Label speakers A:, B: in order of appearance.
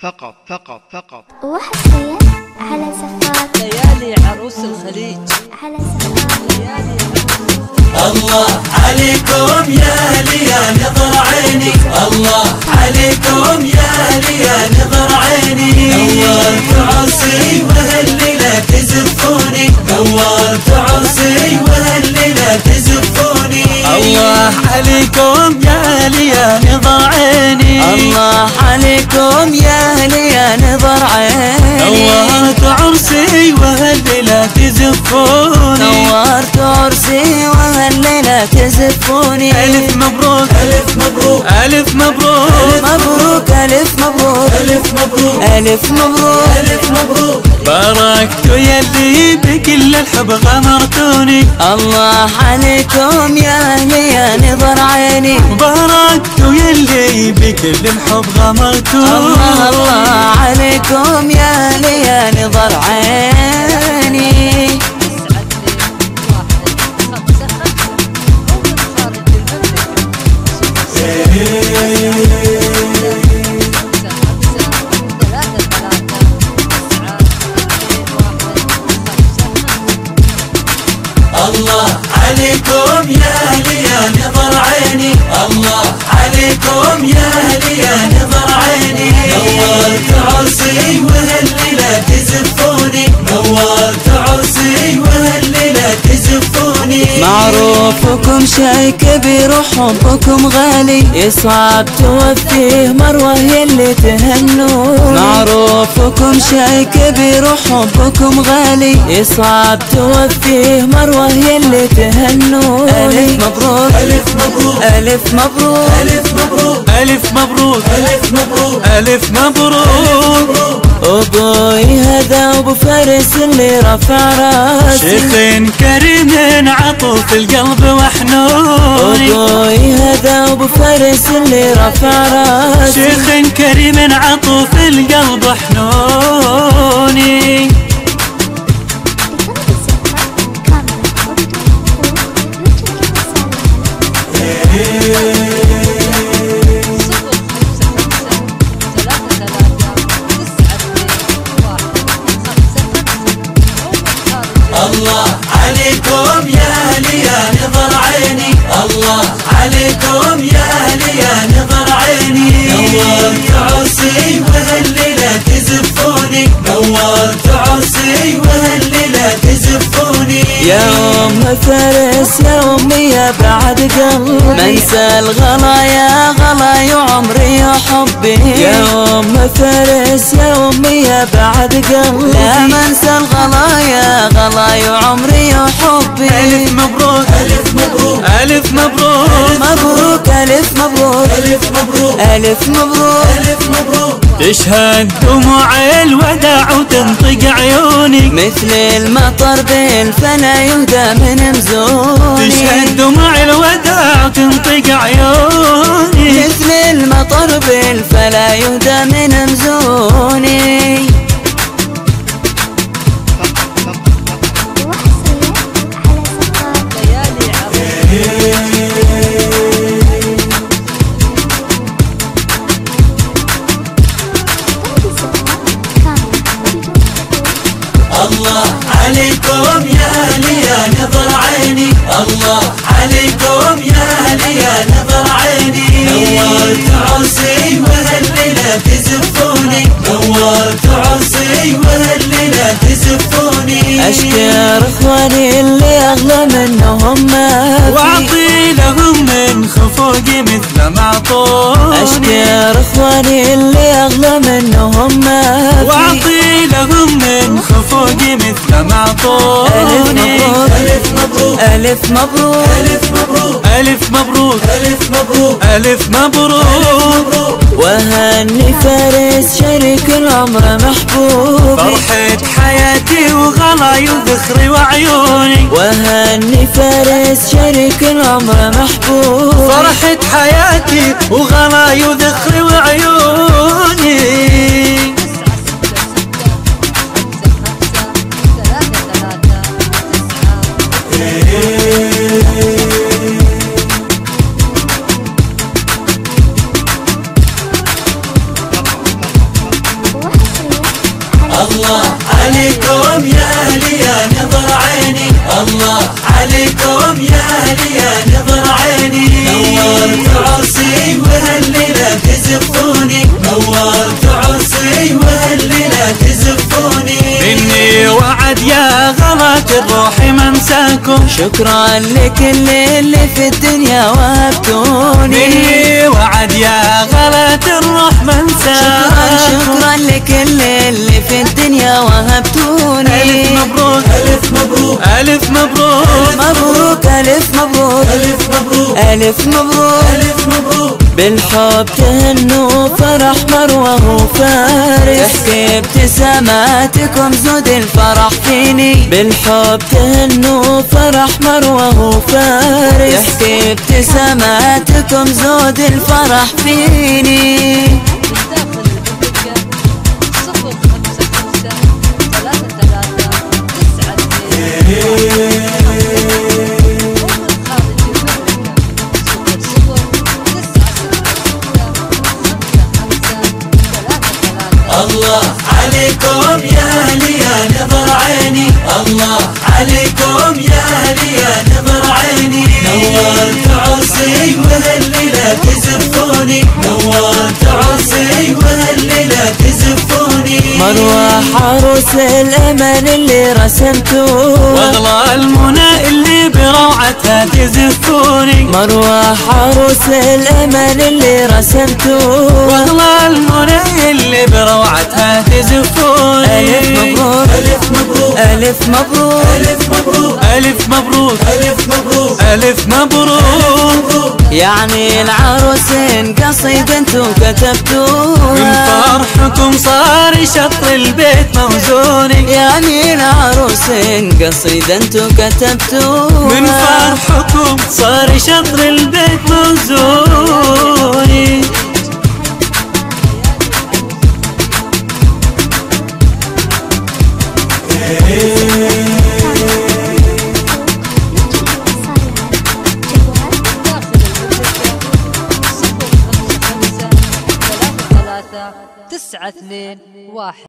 A: فقط
B: وحصريا على سفارة
C: ليالي عروس الخليج.
B: على سفارة
C: ليالي
D: الله عليكم يا ليا نظر عيني، الله عليكم يا ليا نظر عيني. نورت عرسي وهالليلة تزفوني، نورت عرسي وهالليلة تزفوني.
E: الله عليكم يا ليا نظر عيني،
C: الله عليكم يا ليا نظر عيني.
E: نورت عرسي وهالليلة تزفوني،
C: نورت عرسي وهالليلة تزفوني.
E: ألف مبروك
D: ألف مبروك
E: ألف مبروك
C: مبروك ألف مبروك
D: ألف مبروك
C: ألف مبروك
D: ألف مبروك.
E: باركتوا يلي بكل الحب غمرتوني،
C: الله عليكم يا ليا نظر عيني.
E: باركتوا يلي بكل الحب غمرتوني.
C: الله الله عليكم يا ليا نظر عيني.
D: الله عليكم يا ليا نظر عيني، الله عليكم يا ليا نظر عيني. نورت عرسي وهالليلة تزفوني، نورت عرسي وهالليلة تزفوني.
C: معروفكم شي كبير وحبكم غالي، يصعب توفيه مروة اللي تهنون. معروفكم شي كبير وحبكم غالي، يصعب توفيه مروة اللي تهنون. ألف مبروك
D: ألف مبروك
C: ألف مبروك
D: ألف مبروك
E: ألف مبروك
D: ألف مبروك
E: ألف مبروك.
C: أبوي هذا أبو فارس اللي رفع راسي،
E: شيخ كريم عطوف القلب وحنوني.
C: أبوي هذا أبو فارس اللي رفع راسي،
E: شيخ كريم عطوف القلب وحنوني.
B: بطلب السفارة كاملة وبدون حقوق يرجى
D: الله عليكم يا ليا نظر عيني، الله عليكم يا ليا نظر عيني. نورت عرسي وهالليلة تزفوني، نورت عرسي وهالليلة تزفوني.
C: يا أم فارس يا أمي يا بعد قلبي، منسى الغلا يا غلا يا عمري يا حبي. يا أم فارس يا أمي يا بعد قلبي، لا منسى الغلا يا غلا يا عمري يا حبي.
E: ألف مبروك
D: ألف مبروك
E: ألف مبروك
C: مبروك ألف مبروك
D: ألف مبروك
C: ألف مبروك
D: ألف مبروك.
E: تشهد دموع الوداع وتنطق عيوني،
C: مثل المطر بالفنا يهدى من مزوني.
E: تشهد دموع الوداع وتنطق عيوني،
C: مثل المطر بالفلا يهدى من مزوني.
B: وحصريا على سفارة
C: ليالي
B: بطلب السفارة كاملة وبدون حقوق.
D: الله عليكم يا ليا نظر عيني، الله عليكم يا ليا نظر عيني. نورت عرسي وهالليلة تزفوني، نورت عرسي وهالليلة تزفوني.
C: أشكر إخواني اللي أغلى منهم ما في،
E: واعطي لهم من خفوقي مثل ما اعطوني.
C: أشكر إخواني اللي أغلى منهم ما في.
E: واعطي لهم من خفوقي مثل ما اعطوني.
D: ألف مبروك
C: ألف مبروك
D: ألف مبروك
E: ألف مبروك
D: ألف مبروك
E: ألف مبروك.
C: وهني فارس شريك العمر محبوبي،
E: فرحة حياتي وغلاي وذخري وعيوني.
C: وهني فارس شريك العمر محبوبي،
E: فرحة حياتي وغلاي وذخري وعيوني.
D: الله عليكم يا أهلي يا نظر عيني الله عليكم يا أهلي يا نظر عيني نورت عرسي وهالليلة تزفوني نورت عرسي وهالليلة تزفوني
E: مني وعد يا غلات الروح ما انساكم
C: شكرا لكل اللي في الدنيا وهبتوني
E: مني وعد يا غلات الروح ما انساكم
C: شكرا لكل اللي في الدنيا وهبتوني
E: ألف مبروك
D: ألف مبروك
E: ألف مبروك
C: مبروك ألف مبروك
D: ألف مبروك
C: ألف مبروك
D: ألف مبروك
C: بالحب تهنوا فرح مروة وفارس تحكي ابتساماتكم زود الفرح فيني بالحب تهنوا فرح مروة وفارس تحكي ابتساماتكم زود الفرح فيني
D: الله عليكم يا أهلي يا نظر عيني الله عليكم يا أهلي يا نظر عيني نورت عرسي وهالليلة تزفوني نورت عرسي وهالليلة تزفوني
C: مروة عروس الأمل اللي رسمتوه
E: واغلى المنى اللي بروعتها تزفوني
C: مروة عروس الأمل اللي رسمتوه
E: واغلى المنى اللي بروعتها تزفوني
C: ألف مبروك
D: ألف مبروك
C: ألف مبروك
D: ألف مبروك
E: ألف مبروك
D: ألف مبروك
E: ألف مبروك
C: يعني العروسين قصيدة انتو
E: من
C: كتبتوها
E: فرحكم صار شط البيت موزوني
C: يعني العروسين قصيدة انتو كتبتوها
E: من فرحكم صار شطر البيت موزوني
B: جوال
A: 9 2 1